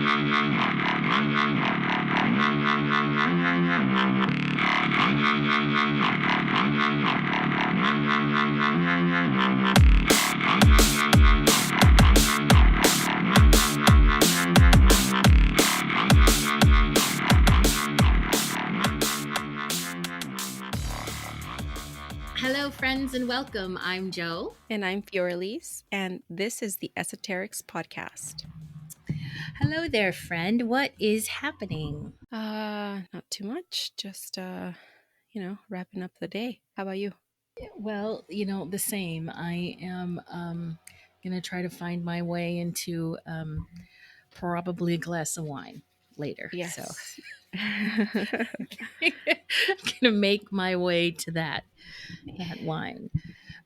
Hello, friends, and welcome. I'm Joe. And I'm Fiorelise, and this is the Esoterics Podcast. Hello there, friend. What is happening? Not too much, just wrapping up the day. How about you? Well, the same. I am going to try to find my way into probably a glass of wine later. So Yes. I'm going to make my way to that wine.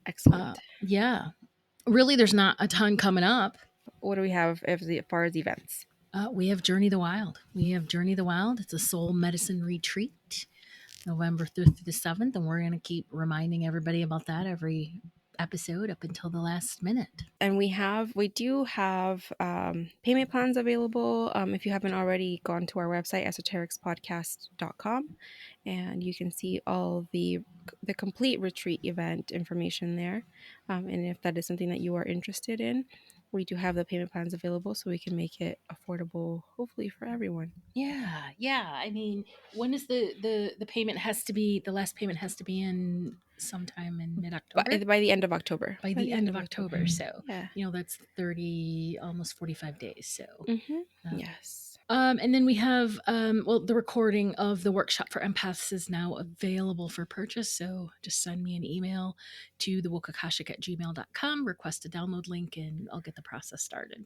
Excellent. Yeah. Really, there's not a ton coming up. What do we have as far as events? We have Journey the Wild. It's a soul medicine retreat, November 5th through the 7th, and we're going to keep reminding everybody about that every episode up until the last minute. And we do have payment plans available. If you haven't already gone to our website, esotericspodcast.com, and you can see all the complete retreat event information there. And if that is something that you are interested in, we do have the payment plans available, so we can make it affordable, hopefully, for everyone. Yeah. I mean, when is the payment has to be? The last payment has to be in sometime in mid-October. By the end of October. By the end of October. So yeah, that's 30, almost 45 days. So yes. And then we have, the recording of the workshop for empaths is now available for purchase. So just send me an email to thewokakashic@gmail.com, request a download link, and I'll get the process started.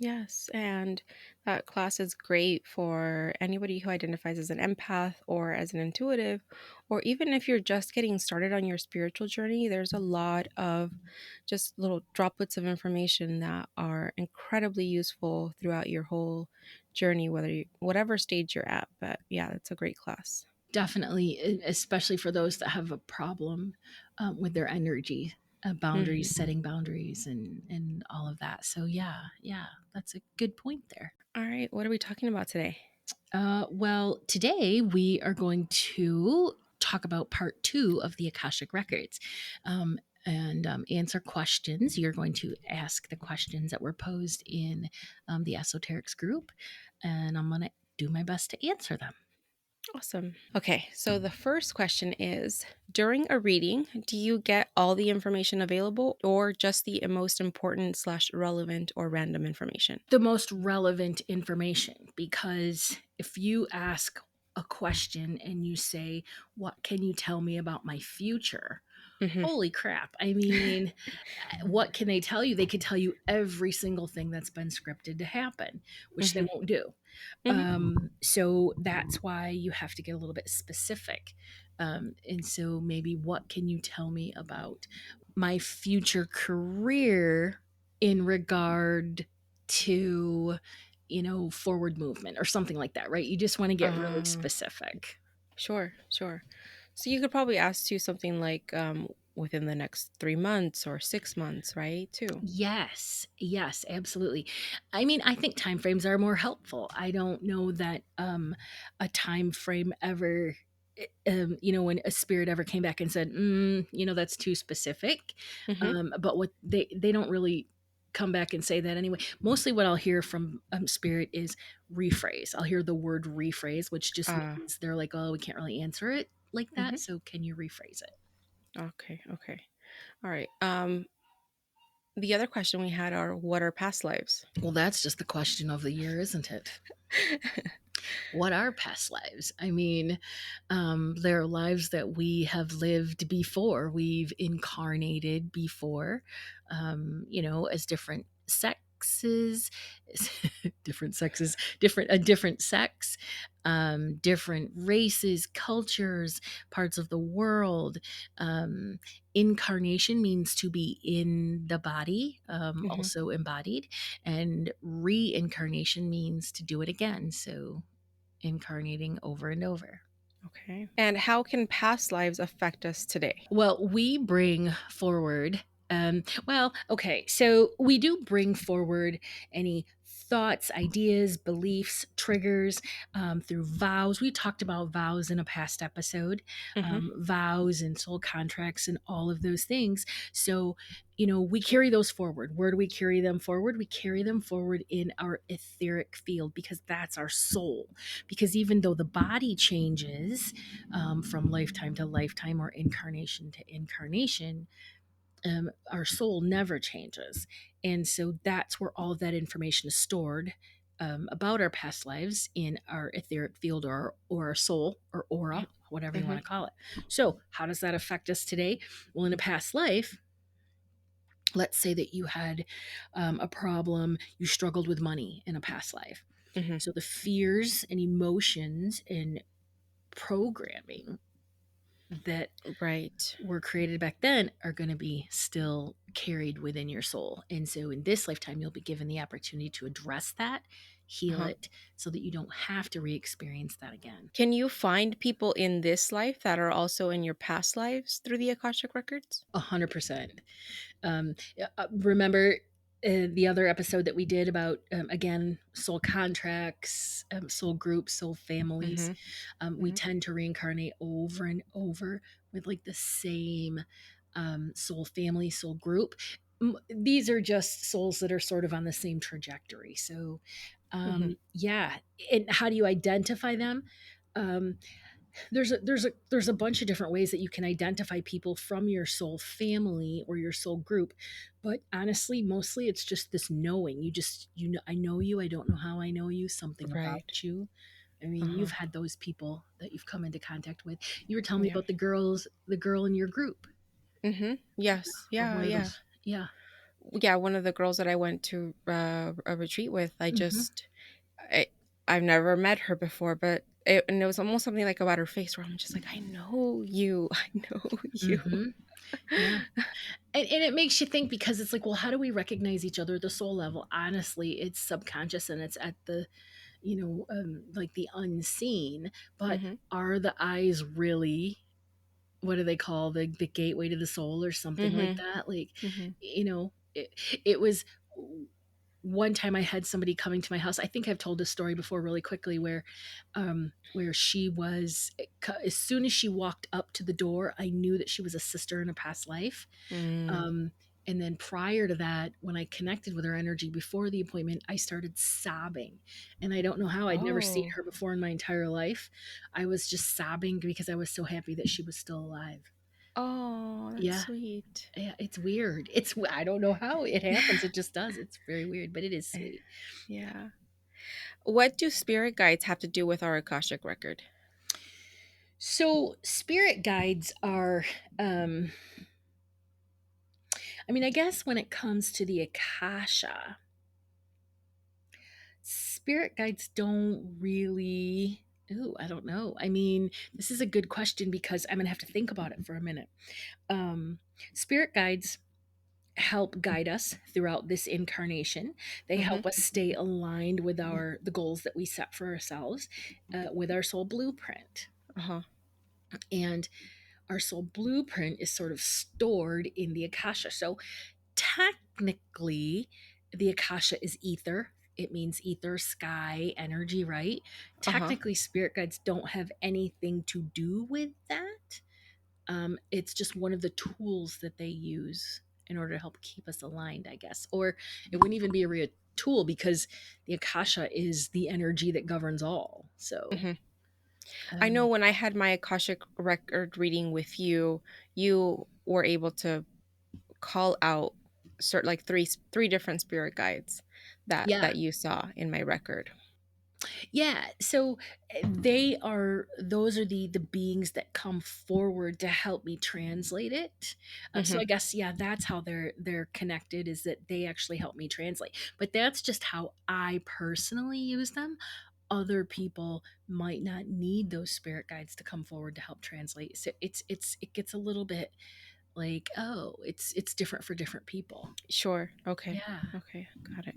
Yes, and that class is great for anybody who identifies as an empath or as an intuitive, or even if you're just getting started on your spiritual journey. There's a lot of just little droplets of information that are incredibly useful throughout your whole journey, whatever stage you're at. But yeah, it's a great class. Definitely, especially for those that have a problem with their energy, boundaries, setting boundaries, and all of that. So yeah, that's a good point there. All right, what are we talking about today? Well, today we are going to talk about part 2 of the Akashic Records. And answer questions. You're going to ask the questions that were posed in the Esoterics group, and I'm going to do my best to answer them. Awesome. Okay, so the first question is, during a reading, do you get all the information available or just the most important / relevant or random information? The most relevant information, because if you ask a question and you say, what can you tell me about my future? Holy crap. I mean, what can they tell you? They could tell you every single thing that's been scripted to happen, which they won't do. So that's why you have to get a little bit specific. And so maybe, what can you tell me about my future career in regard to, forward movement or something like that, right? You just want to get really specific. Sure. So you could probably ask too something like within the next 3 months or 6 months, right? Too. Yes, absolutely. I mean, I think time frames are more helpful. I don't know that a time frame ever, when a spirit ever came back and said, that's too specific. But what they don't really come back and say that anyway. Mostly what I'll hear from spirit is rephrase. I'll hear the word rephrase, which just means they're like, oh, we can't really answer it like that. So can you rephrase it? Okay. All right. The other question we had are, what are past lives? Well, that's just the question of the year, isn't it? What are past lives? I mean, there are lives that we have lived before. We've incarnated before, as different sexes, different sex, different races, cultures, parts of the world. Incarnation means to be in the body, also embodied, and reincarnation means to do it again. So incarnating over and over. Okay. And how can past lives affect us today? Well, we bring forward, so we do bring forward any thoughts, ideas, beliefs, triggers, through vows. We talked about vows in a past episode, Mhm. vows and soul contracts and all of those things. So, we carry those forward. Where do we carry them forward? We carry them forward in our etheric field because that's our soul. Because even though the body changes from lifetime to lifetime or incarnation to incarnation, our soul never changes. And so that's where all of that information is stored about our past lives in our etheric field or our soul or aura, whatever you want Mhm. to call it. So, how does that affect us today? Well, in a past life, let's say that you had a problem, you struggled with money in a past life. Mhm. So, the fears and emotions and programming that Right. were created back then are going to be still carried within your soul. And so in this lifetime, you'll be given the opportunity to address that, heal Uh-huh. it, so that you don't have to re experience that again. Can you find people in this life that are also in your past lives through the Akashic records? 100%. Remember the other episode that we did about, again, soul contracts, soul groups, soul families? Mhm. We Mhm. tend to reincarnate over and over with like the same soul family, soul group. These are just souls that are sort of on the same trajectory. So, Mhm. yeah. And how do you identify them? Um, there's a bunch of different ways that you can identify people from your soul family or your soul group, but honestly mostly it's just this knowing. You know, I know you, I don't know how I know you, something Right. about you. I mean, Uh-huh. you've had those people that you've come into contact with. You were telling me Yeah. about the girl in your group, Mhm. Yes. or Yeah, one of yeah. those. Yeah. Yeah, one of the girls that I went to a retreat with, Hmm. I've never met her before, but it was almost something like about her face where I'm just like, I know you, I know you. Hmm. Yeah. And it makes you think, because it's like, well, how do we recognize each other at the soul level? Honestly, it's subconscious and it's at the, like the unseen. But Mhm. are the eyes really, what do they call the gateway to the soul or something like Mhm. that? Like, Mhm. it was one time I had somebody coming to my house. I think I've told this story before really quickly, where she was, as soon as she walked up to the door, I knew that she was a sister in a past life. Mm. um, and then prior to that, when I connected with her energy before the appointment, I started sobbing. And I don't know how. I'd never seen Oh. her before in my entire life. I was just sobbing because I was so happy that she was still alive. Oh, that's Yeah. sweet. Yeah, it's weird. I don't know how it happens. It just does. It's very weird, but it is sweet. Yeah. What do spirit guides have to do with our Akashic record? So, spirit guides are, um, I mean, I guess when it comes to the Akasha, spirit guides don't really. Ooh, I don't know. I mean, this is a good question because I'm gonna have to think about it for a minute. Um, Spirit guides help guide us throughout this incarnation. They Mhm. help us stay aligned with the goals that we set for ourselves, with our soul blueprint. Uh-huh. And our soul blueprint is sort of stored in the Akasha. So technically, the Akasha is ether. It means ether, sky, energy, right? Uh-huh. Technically, spirit guides don't have anything to do with that. It's just one of the tools that they use in order to help keep us aligned, I guess. Or it wouldn't even be a real tool because the Akasha is the energy that governs all. So, Mhm. I know um, when I had my Akashic record reading with you, you were able to call out like three different spirit guides yeah, that you saw in my record. yeah. So those are the beings that come forward to help me translate it. So Mhm. I guess, yeah, that's how they're connected, is that they actually help me translate. But that's just how I personally use them. Other people might not need those spirit guides to come forward to help translate. So it gets a little bit like, oh, it's different for different people. Sure. Okay. Yeah. Okay. Got it.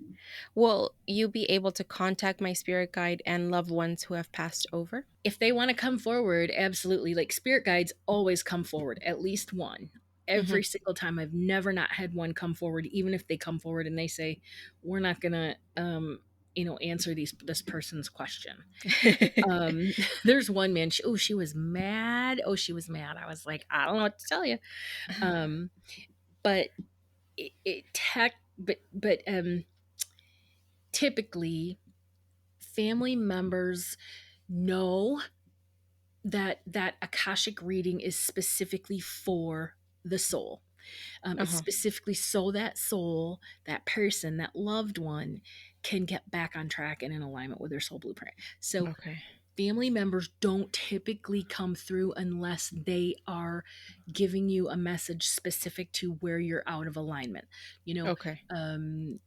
Will you be able to contact my spirit guide and loved ones who have passed over? If they want to come forward, absolutely. Like, spirit guides always come forward, at least one. Mhm. Every single time. I've never not had one come forward, even if they come forward and they say, we're not gonna answer this person's question. Um, there's one man. She was mad. Oh, she was mad. I was like, I don't know what to tell you. Um, but it tech, but typically family members know that Akashic reading is specifically for the soul. It's Uh-huh. specifically so that soul, that person, that loved one can get back on track and in alignment with their soul blueprint. So Okay. family members don't typically come through unless they are giving you a message specific to where you're out of alignment. You know, Okay. um,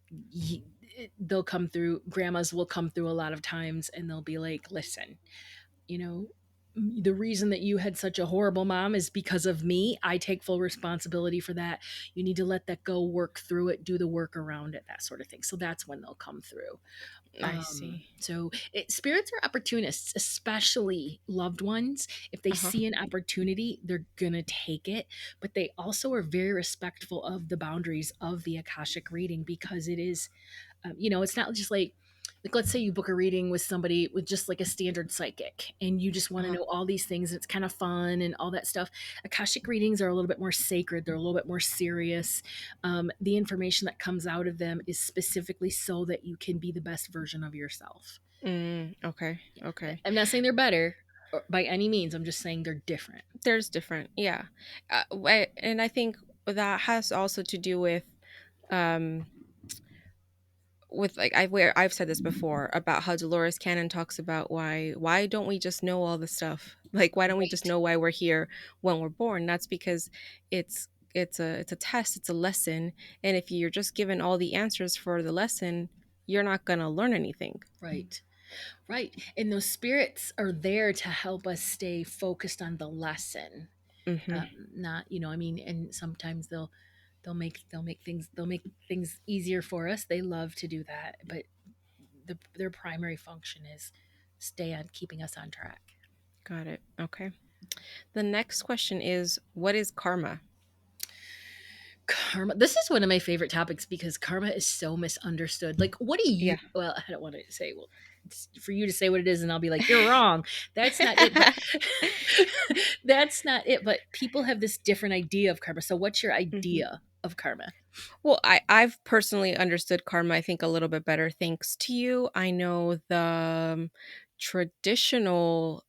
they'll come through, grandmas will come through a lot of times and they'll be like, listen, you know, the reason that you had such a horrible mom is because of me. I take full responsibility for that. You need to let that go, work through it, do the work around it, that sort of thing. So that's when they'll come through. I see. Spirits are opportunists, especially loved ones. If they Uh-huh. see an opportunity, they're gonna take it. But they also are very respectful of the boundaries of the Akashic reading because it is, it's not just like let's say you book a reading with somebody with just like a standard psychic and you just want to Uh-huh. know all these things and it's kind of fun and all that stuff. Akashic readings are a little bit more sacred, they're a little bit more serious. The information that comes out of them is specifically so that you can be the best version of yourself. Okay. Okay. I'm not saying they're better by any means, I'm just saying they're different. There's different. Yeah. And I think that has also to do um with like I've said this before about how Dolores Cannon talks about why don't we just know all the stuff? Like why don't we just Right. know why we're here when we're born? That's because it's a test, it's a lesson, and if you're just given all the answers for the lesson, you're not going to learn anything. Right. Right. And those spirits are there to help us stay focused on the lesson. Mhm. Not, I mean, and sometimes they'll make things easier for us. They love to do that, but their primary function is stay on keeping us on track. Got it. Okay. The next question is what is karma? Karma. This is one of my favorite topics because karma is so misunderstood. Like, what do you? Yeah. Well, I don't want to say. Well, it's for you to say what it is, and I'll be like, you're wrong. That's not it. But that's not it. But people have this different idea of karma. So, what's your Mhm. idea of karma? Well, I've personally understood karma, I think, a little bit better thanks to you. I know the traditional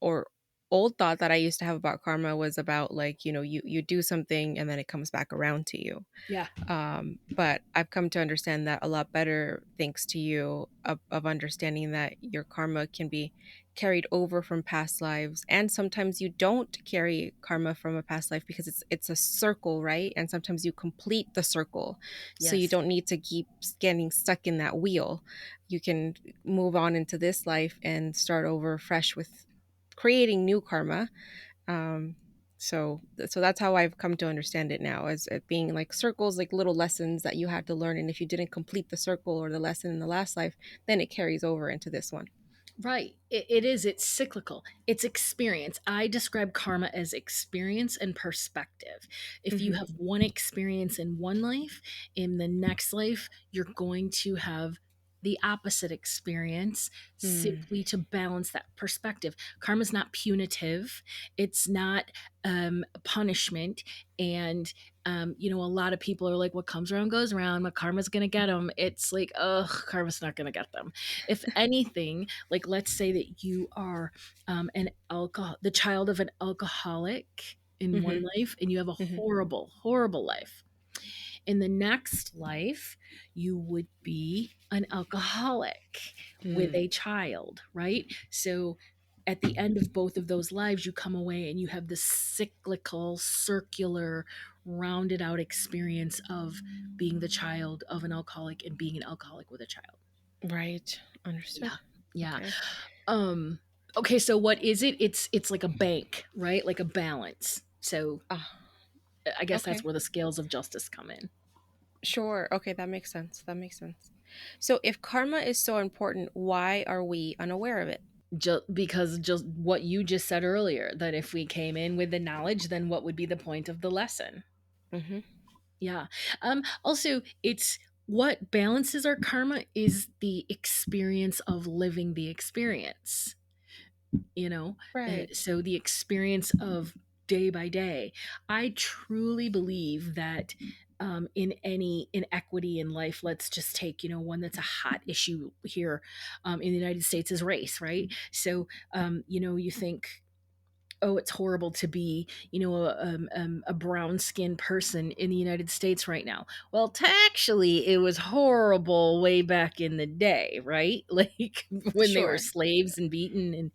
or old thought that I used to have about karma was about like, you do something and then it comes back around to you. Yeah. But I've come to understand that a lot better thanks to you of understanding that your karma can be carried over from past lives, and sometimes you don't carry karma from a past life because it's a circle, right? And sometimes you complete the circle, so you Yes. don't need to keep getting stuck in that wheel. You can move on into this life and start over fresh with creating new karma. So that's how I've come to understand it now, as it being like circles, like little lessons that you had to learn, and if you didn't complete the circle or the lesson in the last life, then it carries over into this one. Right. It is. It's cyclical. It's experience. I describe karma as experience and perspective. If you Hmm. have one experience in one life, in the next life, you're going to have the opposite experience Mm, simply to balance that perspective. Karma is not punitive, it's not punishment. And, a lot of people are like, what comes around goes around. My karma's going to get them. It's like, ugh, karma's not going to get them. If anything, like let's say that you are the child of an alcoholic in one mhm, life and you have a mhm, horrible, horrible life. In the next life, you would be an alcoholic with mm. a child, right? So at the end of both of those lives, you come away and you have this cyclical, circular, rounded out experience of being the child of an alcoholic and being an alcoholic with a child. Right. Yeah. Understood. Yeah. Okay. Um, okay, so what is it? It's like a bank, right? Like a balance. So Ah, I guess that's okay. where the scales of justice come in. Sure. Okay, that makes sense. That makes sense. So if karma is so important, why are we unaware of it? Just what you just said earlier, that if we came in with the knowledge, then what would be the point of the lesson? Hmm. Yeah. Also, it's what balances our karma is the experience of living the experience, you know. Right. So the experience of day by day. I truly believe that in any inequity in life, let's just take, one that's a hot issue here in the United States is race, right? So you think, oh, it's horrible to be, a brown skinned person in the United States right now. Well, actually, it was horrible way back in the day, right? Like when they were Sure. slaves and beaten, and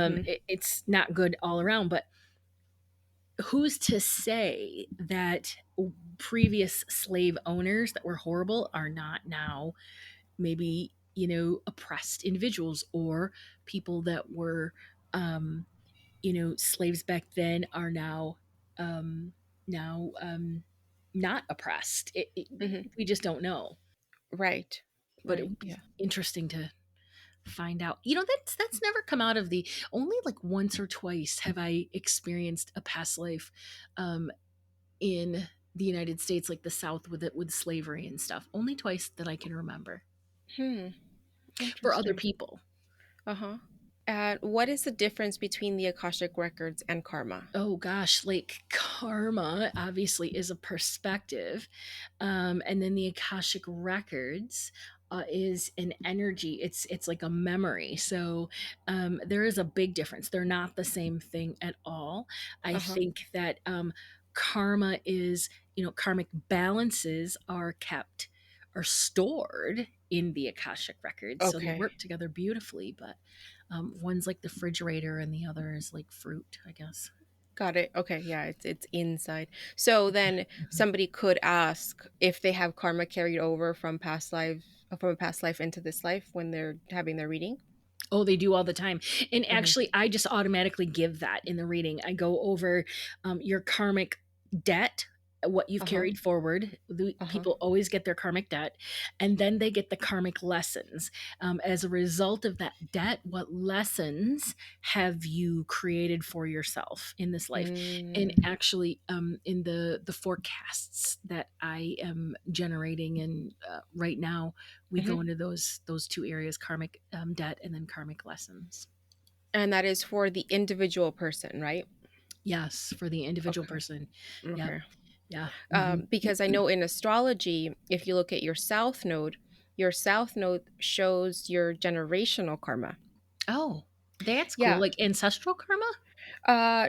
Mhm. it's not good all around. But who's to say that previous slave owners that were horrible are not now maybe, oppressed individuals, or people that were, um, slaves back then are now not oppressed. Mhm. We just don't know, Right. but it Right. would be Yeah. interesting to find out. That's never come out of the only like once or twice have I experienced a past life in the United States, like the South with it with slavery and stuff. Only twice that I can remember Hmm. for other Interesting. people. Uh-huh. And what is the difference between the Akashic records and karma? Oh gosh, like karma obviously is a perspective. And then the Akashic records is an energy. It's like a memory. So there is a big difference. They're not the same thing at all. I Uh-huh. think that karma is, karmic balances are kept or stored in the Akashic records. So they Okay. work together beautifully, but one's like the refrigerator and the other is like fruit, I guess. Got it. Okay, yeah, it's inside. So then somebody could ask if they have karma carried over from a past life into this life when they're having their reading. Oh, they do all the time. And Mhm. actually, I just automatically give that in the reading. I go over your karmic debt, what you've Uh-huh. carried forward. The Uh-huh. people always get their karmic debt, and then they get the karmic lessons. As a result of that debt, what lessons have you created for yourself in this life? And Mm. actually, in the forecasts that I am generating, and right now, we Mhm. go into those two areas: karmic debt and then karmic lessons. And that is for the individual person, right? Yes, for the individual Okay. person. Yep. Okay. Yeah. Hmm. Because I know in astrology, if you look at your south node shows your generational karma. Oh, that's cool. Yeah. Like ancestral karma.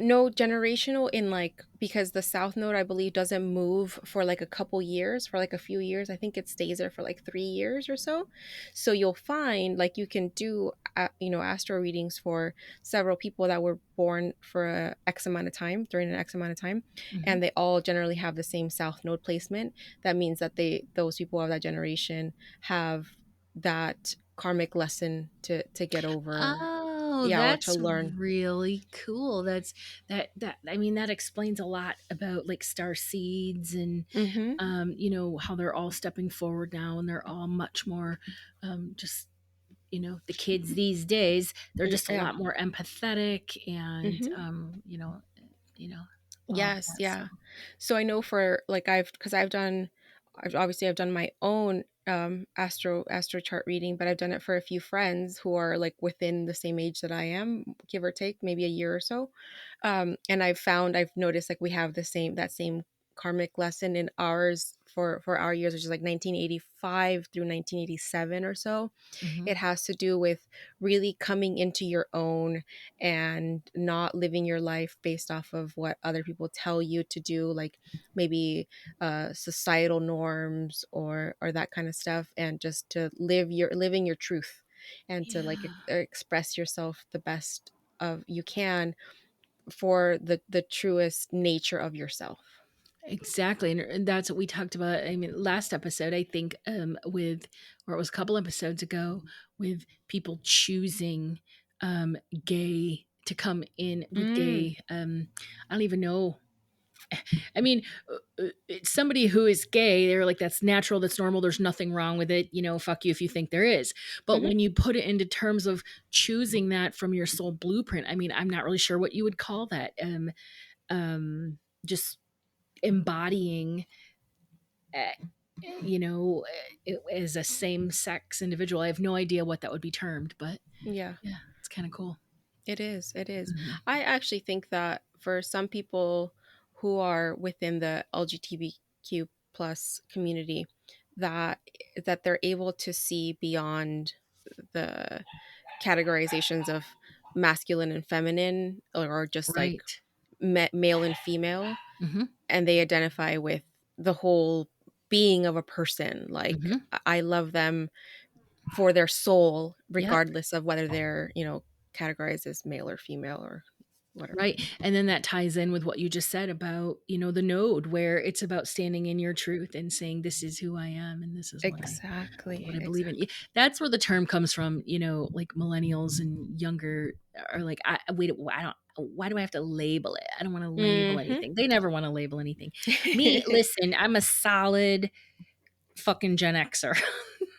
No, generational in like because the south node I believe doesn't move for like a couple years, for like a few years. I think it stays there for like 3 years or so. So you'll find like you can do astro readings for several people that were born for a X amount of time during an X amount of time, Hmm. and they all generally have the same south node placement. That means that those people of that generation have that karmic lesson to get over, Oh, yeah, or to that's learn. really cool. That I mean that explains a lot about like star seeds and Mm-hmm. how they're all stepping forward now and they're all much more just the kids these days, they're just a Yeah. lot more empathetic and Mhm. you know all of Yes, that. So yeah. So I know for like I've done my own astro chart reading, but I've done it for a few friends who are like within the same age that I am, give or take, maybe a year or so. And I've noticed like we have that same karmic lesson in ours for our years, which is like 1985 through 1987 or so. mhm. It has to do with really coming into your own and not living your life based off of what other people tell you to do, like maybe societal norms or that kind of stuff, and just to living your truth and to like Yeah. express yourself the best of you can for the truest nature of yourself. Exactly, and that's what we talked about. I mean, last episode, I think, with or it was a couple episodes ago, with people choosing gay to come in with Mm, gay. I don't even know. I mean, it's somebody who is gay. They're like, that's natural, that's normal. There's nothing wrong with it. Fuck you if you think there is. But mhm. when you put it into terms of choosing that from your soul blueprint, I mean, I'm not really sure what you would call that. Just embodying. you know, as a same sex individual. I have no idea what that would be termed, but Yeah. yeah, it's kind of cool. It is. It is. Hmm. I actually think that for some people who are within the LGBTQ plus community, that they're able to see beyond the categorizations of masculine and feminine, or just like Right. male and female, Hmm. and they identify with the whole being of a person. Like Hmm. I love them for their soul, Yep. regardless of whether they're, categorized as male or female or whatever. Right. And then that ties in with what you just said about, the node where it's about standing in your truth and saying, this is who I am and this is what Exactly. I believe in. Exactly. That's where the term comes from, like millennials and younger are like, wait, I don't, why do I have to label it? I don't want to label Mhm. anything. They never want to label anything. Me, listen, I'm a solid fucking Gen Xer.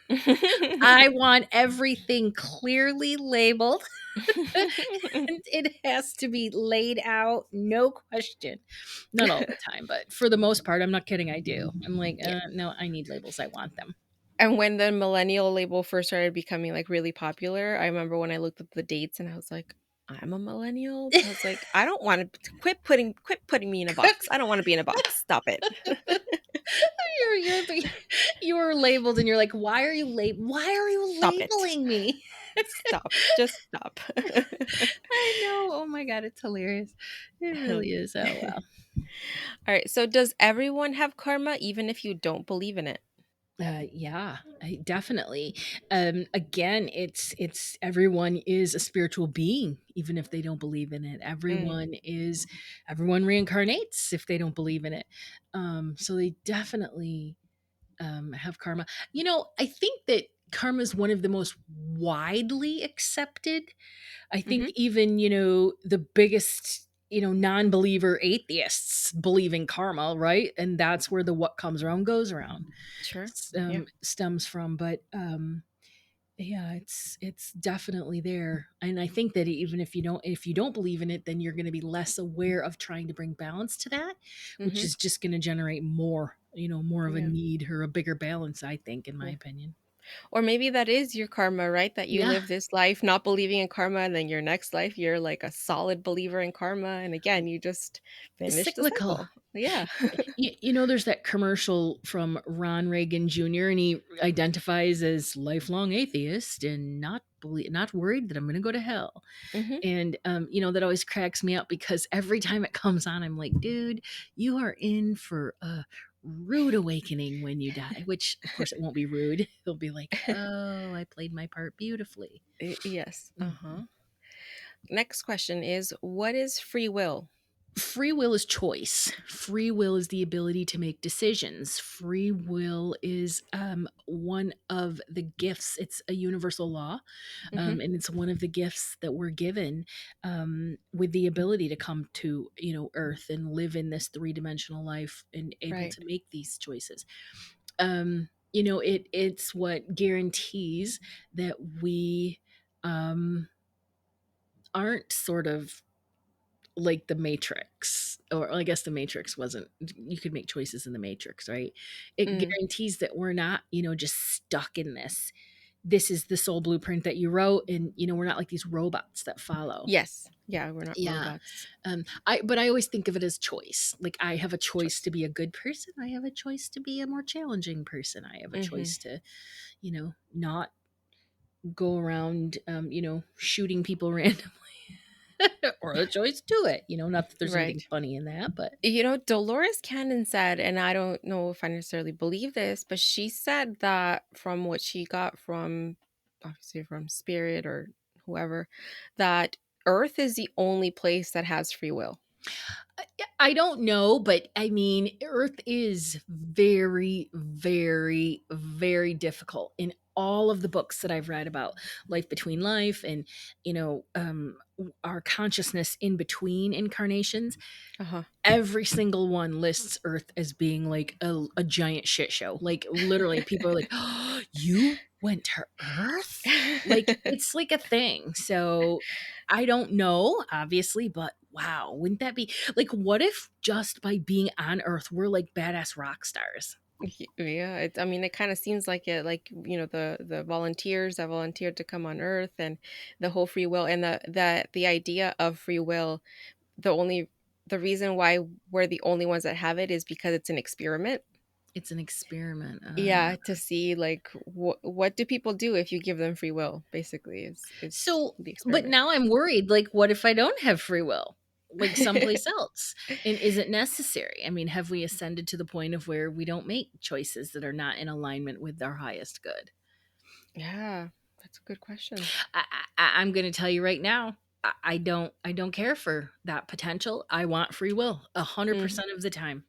I want everything clearly labeled. And it has to be laid out, no question. Not all the time, but for the most part, I'm not kidding. I do. I'm like, Yeah. no, I need labels. I want them. And when the millennial label first started becoming like really popular, I remember when I looked at the dates and I was like, I'm a millennial. I was like, I don't want to quit putting me in a box. I don't want to be in a box. Stop it. You're labeled, and you're like, why are you Stop it. labeling me? Stop. Just stop. I know. Oh my god, it's hilarious. It really is. Oh All well. right. So does everyone have karma even if you don't believe in it? Yeah, definitely. Again, it's everyone is a spiritual being, even if they don't believe in it. Mm, Everyone reincarnates if they don't believe in it. So they definitely have karma. I think that karma is one of the most widely accepted. I think mhm. even, the biggest, non-believer atheists believe in karma, right? And that's where the what comes around goes around Sure. Yeah. stems from. But yeah, it's definitely there. And I think that even if you don't believe in it, then you're going to be less aware of trying to bring balance to that, which Mhm. is just going to generate more of a Yeah. need or a bigger balance, I think, in my Yeah. opinion. Or maybe that is your karma, right? That you Yeah, live this life not believing in karma, and then your next life you're like a solid believer in karma, and again you just it's finish the cyclical. cycle. Yeah. There's that commercial from Ron Reagan Jr. and he identifies as lifelong atheist and not worried that I'm going to go to hell. Mhm. And that always cracks me up because every time it comes on, I'm like, dude, you are in for a rude awakening when you die. Which, of course, it won't be rude. They'll be like, oh, I played my part beautifully. Yes. Mhm. Uh-huh. Next question is, what is free will? Free will is choice. Free will is the ability to make decisions. Free will is one of the gifts. It's a universal law, Mhm. and it's one of the gifts that we're given with the ability to come to Earth and live in this three-dimensional life and able Right. to make these choices. It's what guarantees that we um, aren't sort of like the Matrix, or I guess the Matrix wasn't, you could make choices in the Matrix, right? It Mm. guarantees that we're not, just stuck in this. This is the soul blueprint that you wrote, and we're not like these robots that follow. Yes. Yeah, we're not Yeah. robots. But I always think of it as choice. Like I have a choice Choice. to be a good person. I have a choice to be a more challenging person. I have a Mhm. choice to, not go around, shooting people randomly, or a choice to it. Not that there's anything Right. funny in that, but Dolores Cannon said, and I don't know if I necessarily believe this, but she said that from what she got from, obviously, from spirit or whoever, that Earth is the only place that has free will. Yeah, I don't know, but I mean, Earth is very, very, very difficult. In all of the books that I've read about life between life and, our consciousness in between incarnations, Uh huh. every single one lists Earth as being like a giant shit show. Like literally, people are like, "Oh, you went to Earth?" Like it's like a thing. So I don't know, obviously, but wow, wouldn't that be like? What if just by being on Earth, we're like badass rock stars? Yeah, I mean, it kind of seems like it, like, the volunteers that volunteered to come on Earth, and the whole free will, and the idea of free will. The only the reason why we're the only ones that have it is because it's an experiment. It's an experiment. Yeah, to see like what do people do if you give them free will. Basically, is So, the but experiment. now I'm worried, like, what if I don't have free will? Like someplace else? And is it necessary? I mean, have we ascended to the point of where we don't make choices that are not in alignment with our highest good? Yeah, that's a good question. I'm going to tell you right now. I don't care for that potential. I want free will Mhm. 100% of the time.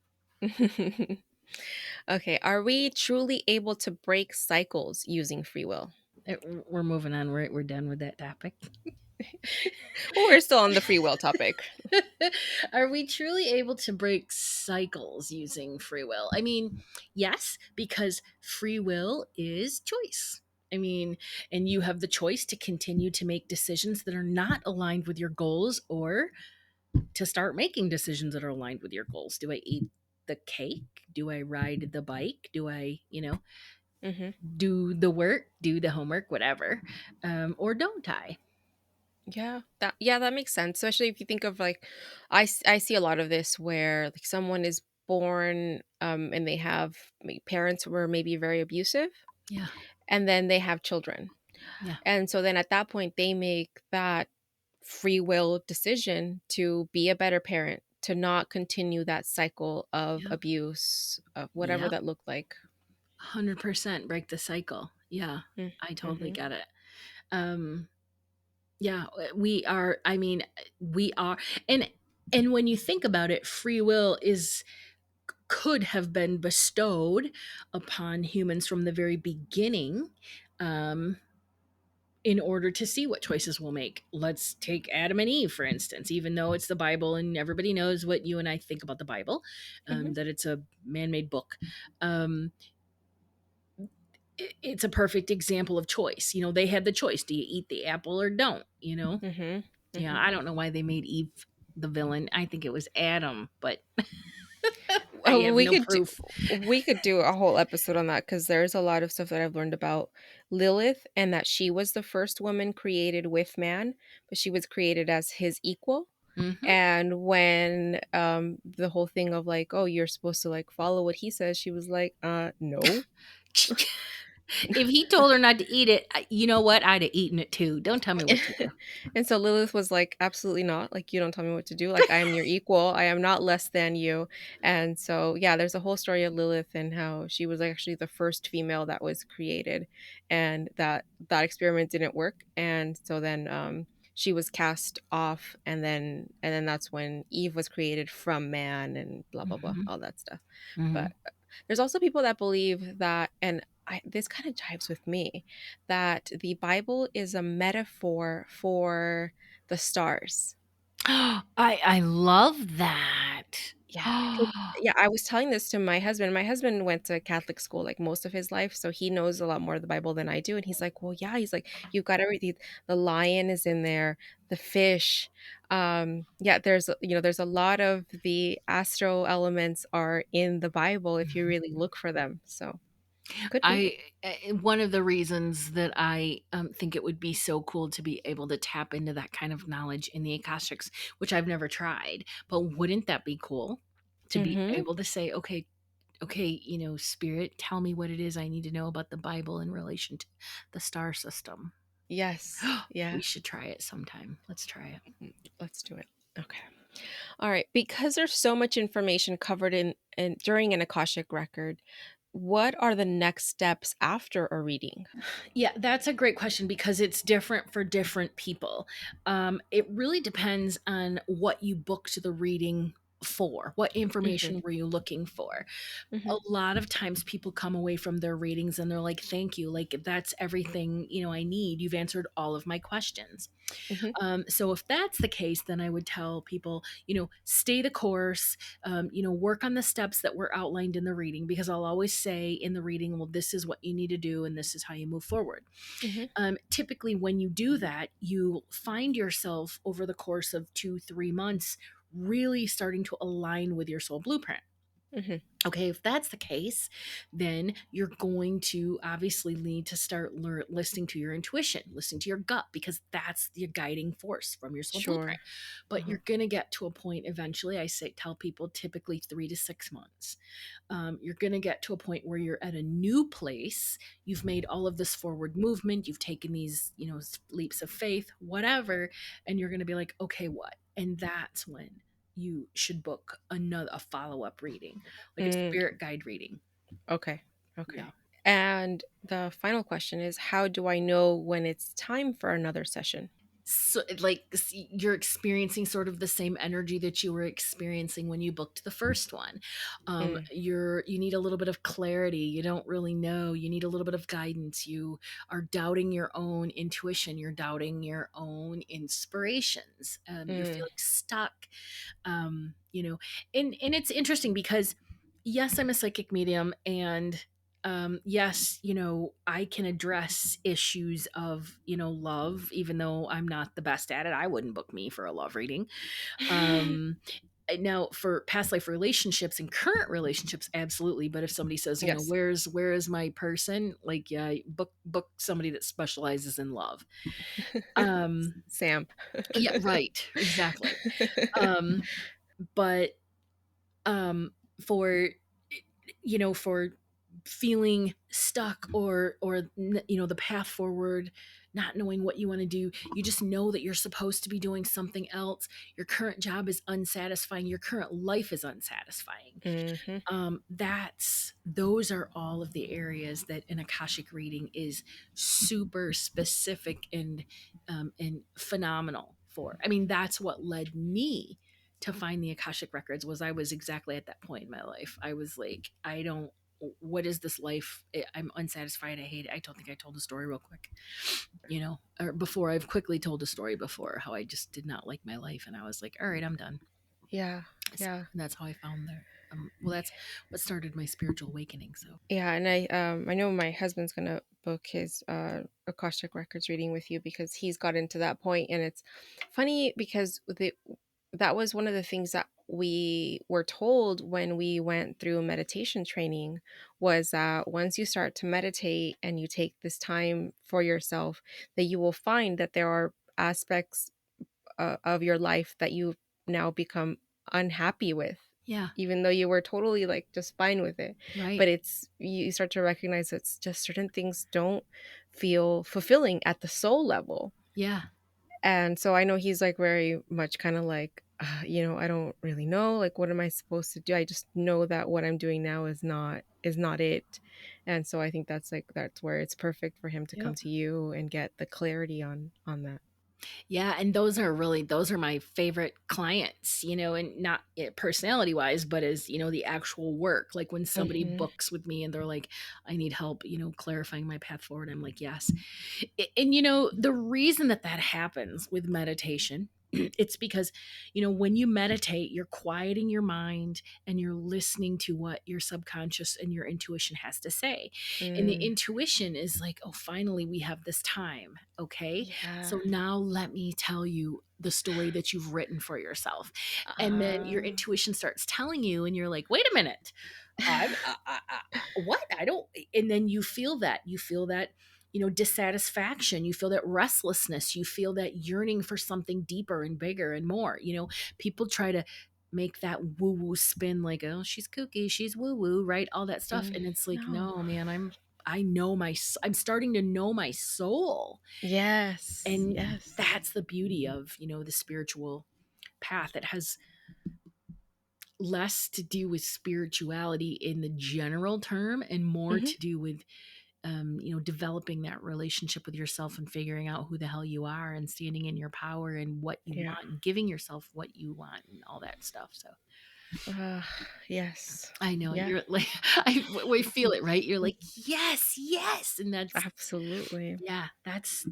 Okay, are we truly able to break cycles using free will? We're moving on. We're done with that topic. Well, we're still on the free will topic. Are we truly able to break cycles using free will? I mean, yes, because free will is choice. I mean, and you have the choice to continue to make decisions that are not aligned with your goals or to start making decisions that are aligned with your goals. Do I eat the cake? Do I ride the bike? Do I, Hmm. do the work, do the homework, whatever? Or don't I? Yeah, that makes sense. Especially if you think of like, I see a lot of this where like someone is born, and they have parents who were maybe very abusive, Yeah. and then they have children. Yeah. And so then at that point, they make that free will decision to be a better parent, to not continue that cycle of Yeah. abuse, of whatever Yeah. that looked like. 100% break the cycle. Yeah. I totally Mm-hmm. get it. Um yeah, we are, I mean, we are, and when you think about it, free will is could have been bestowed upon humans from the very beginning. Um in order to see what choices we'll make. Let's take Adam and Eve, for instance, even though it's the Bible and everybody knows what you and I think about the Bible, Mm-hmm. that it's a man made book. Um, it's a perfect example of choice. They had the choice. Do you eat the apple or don't? Mm-hmm. Yeah, Mm-hmm. I don't know why they made Eve the villain. I think it was Adam, but I Oh, have no proof. we could do a whole episode on that because there's a lot of stuff that I've learned about Lilith, and that she was the first woman created with man, but she was created as his equal. Hmm. And when the whole thing of like, oh, you're supposed to like follow what he says, she was like, no. If he told her not to eat it, you know what? I'd have eaten it too. Don't tell me what to do. And so Lilith was like, absolutely not. Like, you don't tell me what to do. Like, I am your equal. I am not less than you. And so, yeah, there's a whole story of Lilith and how she was actually the first female that was created, and that experiment didn't work. And so then she was cast off, and then that's when Eve was created from man, and blah blah blah, Hmm. all that stuff. Hmm. But there's also people that believe that, and this kind of jives with me, that the Bible is a metaphor for the stars. I love that. Yeah. 'Cause yeah, I was telling this to my husband. My husband went to Catholic school like most of his life, so he knows a lot more of the Bible than I do. And he's like, "Well, yeah." He's like, "You've got everything. The lion is in there, the fish. Yeah, there's a lot of the astro elements are in the Bible if you really look for them. So could be. One of the reasons that I think it would be so cool to be able to tap into that kind of knowledge in the Akashics, which I've never tried, but wouldn't that be cool to be Mm-hmm. able to say, okay, spirit, tell me what it is I need to know about the Bible in relation to the star system. Yes. We Yeah. should try it sometime. Let's try it. Let's do it. Okay. All right. Because there's so much information covered in during an Akashic record, what are the next steps after a reading? Yeah, that's a great question because it's different for different people. It really depends on what you booked the reading for. What Mm-hmm. information were you looking for? A Mm-hmm. lot of times people come away from their readings and they're like, thank you. Like, that's everything, I need. You've answered all of my questions. Mm-hmm. So if that's the case, then I would tell people, stay the course, work on the steps that were outlined in the reading, because I'll always say in the reading, well, this is what you need to do and this is how you move forward. Mm-hmm. Typically, when you do that, you find yourself over the course of 2, 3 months really starting to align with your soul blueprint. Mhm. Okay, if that's the case, then you're going to obviously need to start listening to your intuition, listening to your gut, because that's the guiding force from your soul blueprint. Sure. But Uh-huh. you're going to get to a point eventually. I say, tell people typically 3 to 6 months. You're going to get to a point where you're at a new place. You've made all of this forward movement. You've taken these, leaps of faith, whatever. And you're going to be like, okay, what? And that's when you should book a follow-up reading, like a Mm, spirit guide reading. okay. Yeah. Okay. And the final question is, how do I know when it's time for another session? So like you're experiencing sort of the same energy that you were experiencing when you booked the first one. Mm, You need a little bit of clarity. You don't really know. You need a little bit of guidance. You are doubting your own intuition. You're doubting your own inspirations. You're mm, feeling stuck. You know, and it's interesting because yes, I'm a psychic medium, and yes, I can address issues of, love, even though I'm not the best at it. I wouldn't book me for a love reading. Um, Now for past life relationships and current relationships, absolutely. But if somebody says, yes. where is my person? Like, yeah, book somebody that specializes in love. Um, Sam. yeah, right, exactly. Um, but um for for feeling stuck, or the path forward, not knowing what you want to do, you just know that you're supposed to be doing something else. Your current job is unsatisfying, your current life is unsatisfying. Hmm. Those are all of the areas that an Akashic reading is super specific and phenomenal for. I mean, that's what led me to find the Akashic records. Was I was exactly at that point in my life. I was like, I don't, what is this life? I'm unsatisfied. I hate it. I don't think I told a story real quick, or before. I've quickly told a story before how I just did not like my life. And I was like, all right, I'm done. Yeah. So, Yeah. and that's how I found there. Well, that's what started my spiritual awakening. So, Yeah, and I know my husband's gonna book his Akashic Records reading with you because he's got into that point, and it's funny because that was one of the things that we were told when we went through meditation training, was that once you start to meditate and you take this time for yourself, that you will find that there are aspects of your life that you've now become unhappy with, yeah, even though you were totally like just fine with it. right. But it's, you start to recognize it's just certain things don't feel fulfilling at the soul level. Yeah, And so I know he's like very much kind of like, I don't really know, like, what am I supposed to do? I just know that what I'm doing now is not it. And so I think that's where it's perfect for him to come yep. to you and get the clarity on that. Yeah, and those are my favorite clients, and not personality wise, but as the actual work. Like when somebody Hmm. books with me and they're like, I need help, clarifying my path forward. I'm like, yes. And the reason that happens with meditation, it's because when you meditate, you're quieting your mind and you're listening to what your subconscious and your intuition has to say. And the Mm, intuition is like, oh, finally we have this time. Okay, yeah. so now let me tell you the story that you've written for yourself. And then your Uh, intuition starts telling you, and you're like, wait a minute, what? I don't. And then you feel that, dissatisfaction. You feel that restlessness. You feel that yearning for something deeper and bigger and more. People try to make that woo woo spin like, oh, she's kooky, she's woo woo, right? All that stuff. And it's like, no. no, man, I'm starting to know my soul. Yes, And yes. that's the beauty of, the spiritual path. It has less to do with spirituality in the general term and more Mhm. to do with developing that relationship with yourself and figuring out who the hell you are and standing in your power and what you Yeah. want and giving yourself what you want and all that stuff. So Uh, yes. I know Yeah. you're like, we feel it, right? You're like, yes, yes. And Absolutely.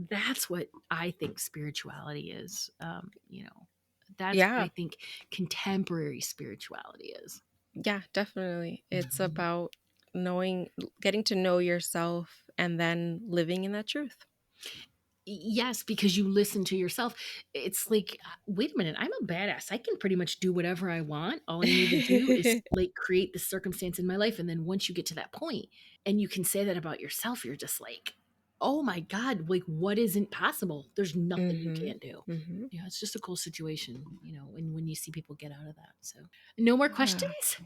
that's what I think spirituality is. That's what Yeah. I think contemporary spirituality is. Yeah, definitely. It's Mhm. about getting to know yourself and then living in that truth. Yes, because you listen to yourself. It's like, wait a minute, I'm a badass. I can pretty much do whatever I want. All I need to do is like create the circumstance in my life. And then once you get to that point and you can say that about yourself, you're just like, oh my God, like what isn't possible? There's nothing you Mhm. can't do. Mhm. Yeah, it's just a cool situation, when you see people get out of that. So, no more Yeah. questions?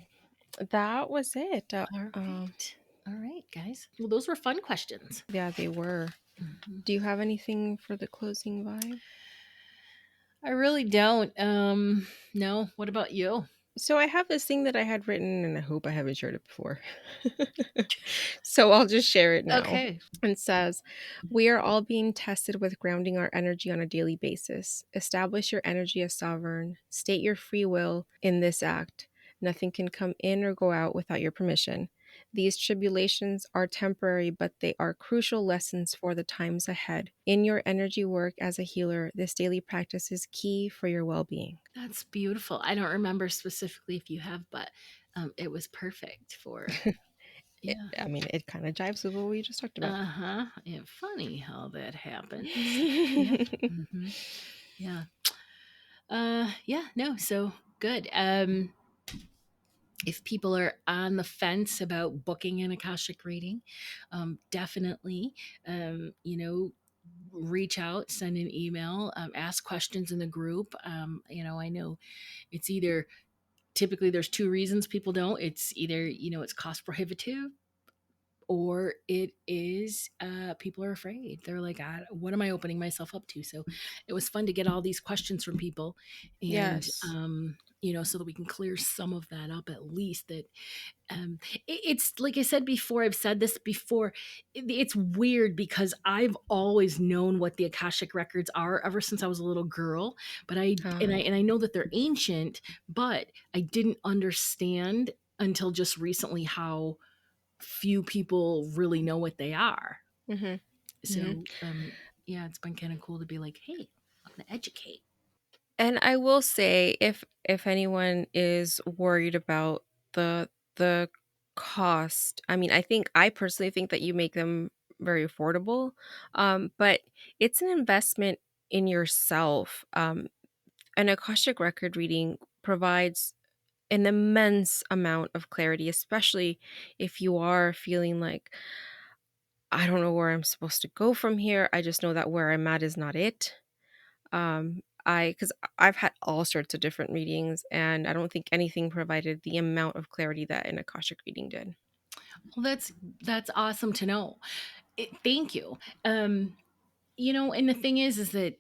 That was it. All right. All right, guys. Well, those were fun questions. Yeah, they were. Mhm. Do you have anything for the closing vibe? I really don't. No. What about you? So I have this thing that I had written, and I hope I haven't shared it before. So I'll just share it now. Okay. It says, "We are all being tested with grounding our energy on a daily basis. Establish your energy as sovereign. State your free will in this act. Nothing can come in or go out without your permission. These tribulations are temporary, but they are crucial lessons for the times ahead. In your energy work as a healer, this daily practice is key for your well being." That's beautiful. I don't remember specifically if you have, but it was perfect for, yeah. I mean, it kind of jives with what we just talked about. Uh-huh. Yeah, funny how that happens. Yep. Hmm. Yeah. Yeah, no, so good. If people are on the fence about booking an Akashic reading, definitely, reach out, send an email, ask questions in the group. I know it's either typically there's two reasons people don't. It's either, it's cost prohibitive, or it is people are afraid. They're like, what am I opening myself up to? So it was fun to get all these questions from people, and Yes. so that we can clear some of that up, at least. That it's like I said before, I've said this before, it's weird because I've always known what the Akashic records are ever since I was a little girl, but I know that they're ancient, but I didn't understand until just recently how few people really know what they are. Hmm. Hmm. So, yeah, it's been kind of cool to be like, hey, I'm going to educate. And I will say, if anyone is worried about the cost, I mean, I personally think that you make them very affordable, but it's an investment in yourself. An Akashic record reading provides an immense amount of clarity, especially if you are feeling like, I don't know where I'm supposed to go from here. I just know that where I'm at is not it. I because I've had all sorts of different readings, and I don't think anything provided the amount of clarity that an Akashic reading did. Well, that's awesome to know. Thank you. Um, and the thing is that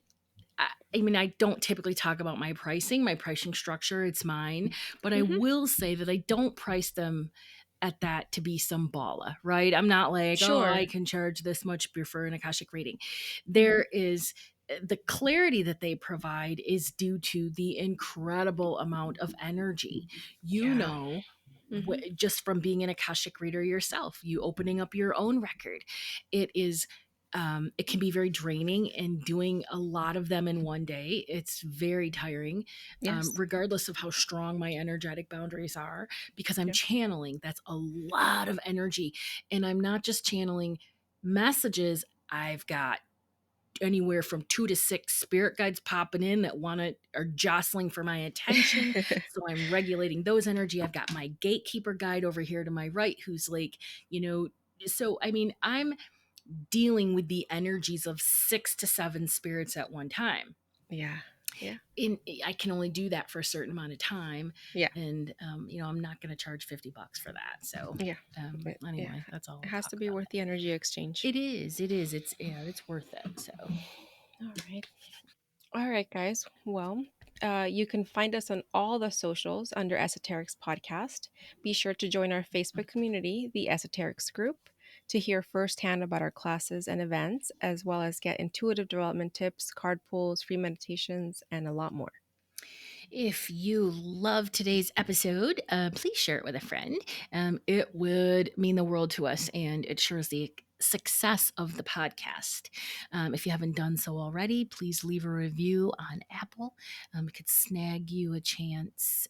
I mean, I don't typically talk about my pricing, my pricing structure, it's mine, but I Hmm. will say that I don't price them at that to be some balla, right? I'm not like, oh, I Sure. can charge this much for an Akashic reading. Hmm. There is the clarity that they provide is due to the incredible amount of energy. You Yeah. know, Hmm. just from being an Akashic reader yourself, you opening up your own record, it is it can be very draining, and doing a lot of them in one day, it's very tiring, Yes. regardless of how strong my energetic boundaries are, because I'm Yeah. channeling. That's a lot of energy. And I'm not just channeling messages, I've got anywhere from 2 to 6 spirit guides popping in that are jostling for my attention, so I'm regulating those energy. I've got my gatekeeper guide over here to my right, who's like, you know so I mean, I'm dealing with the energies of 6 to 7 spirits at one time. Yeah. Yeah. I can only do that for a certain amount of time, Yeah. and I'm not going to charge $50 for that. So, Yeah. Yeah. anyway, that's all It I'll has talk to be about. worth the energy exchange. It is. It is. It's yeah. It's worth it. So, All right. All right, guys. Well, you can find us on all the socials under Esoterics Podcast. Be sure to join our Facebook community, the Esoterics Group, to hear firsthand about our classes and events, as well as get intuitive development tips, card pulls, free meditations, and a lot more. if you love today's episode, please share it with a friend. It would mean the world to us, and it sure is the success of the podcast. If you haven't done so already, please leave a review on Apple. It could snag you a chance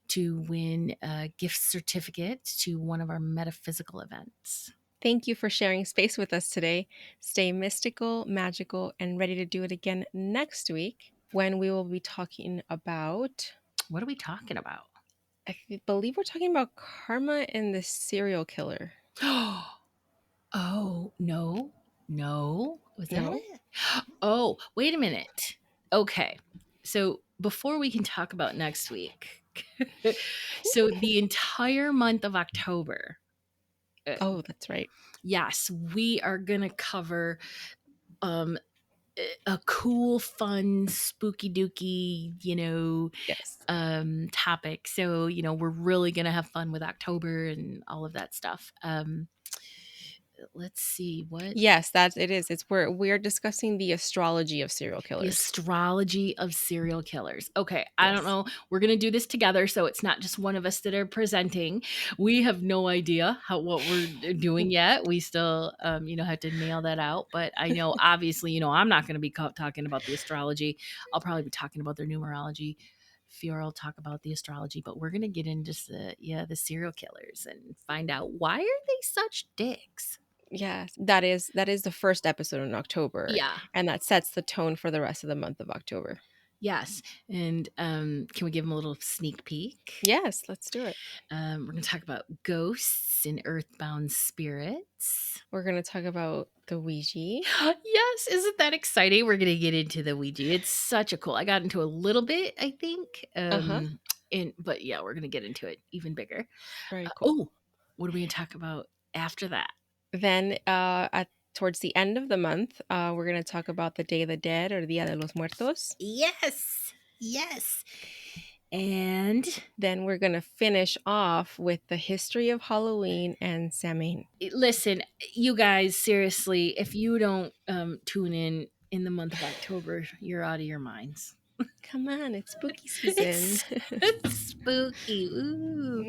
to win a gift certificate to one of our metaphysical events. Thank you for sharing space with us today. Stay mystical, magical, and ready to do it again next week when we will be talking about, What are we talking about? believe we're talking about karma and the serial killer. Oh, no. No. Was that No? it? Oh, wait a minute. Okay. So before we can talk about next week, so the entire month of October, uh, Oh, that's right. yes, we are going to cover um, a cool, fun, spooky dooky, Yes. topic. So, we're really going to have fun with October and all of that stuff. Let's see what Yes, that it is. It's where we're discussing the astrology of serial the killers. astrology of serial killers. Okay, I don't Yes. know. We're gonna do this together, so it's not just one of us that are presenting. We have no idea what we're doing yet. We still, have to nail that out. But I know, obviously, I'm not gonna be talking about the astrology. I'll probably be talking about their numerology. Fiora will talk about the astrology, but we're gonna get into the serial killers and find out why are they such dicks. Yes, that is the first episode in October, Yeah. and that sets the tone for the rest of the month of October. Yes. And can we give them a little sneak peek? Yes, let's do it. We're going to talk about ghosts and earthbound spirits. We're going to talk about the Ouija. Yes, isn't that exciting? We're going to get into the Ouija. It's such a cool. I got into a little bit, I think. Uh-huh. But yeah, we're going to get into it even bigger. Very cool. Oh, what are we going to talk about after that? Then at towards the end of the month, we're going to talk about the Day of the Dead or Dia de los Muertos. Yes. Yes. And Then we're going to finish off with the history of Halloween and Samhain. listen, you guys, seriously, if you don't tune in the month of October, you're out of your minds. Come on, it's spooky season. It's spooky. Ooh.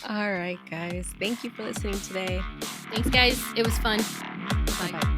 All right, guys. Thank you for listening today. Thanks, guys. It was fun. Bye Bye. bye.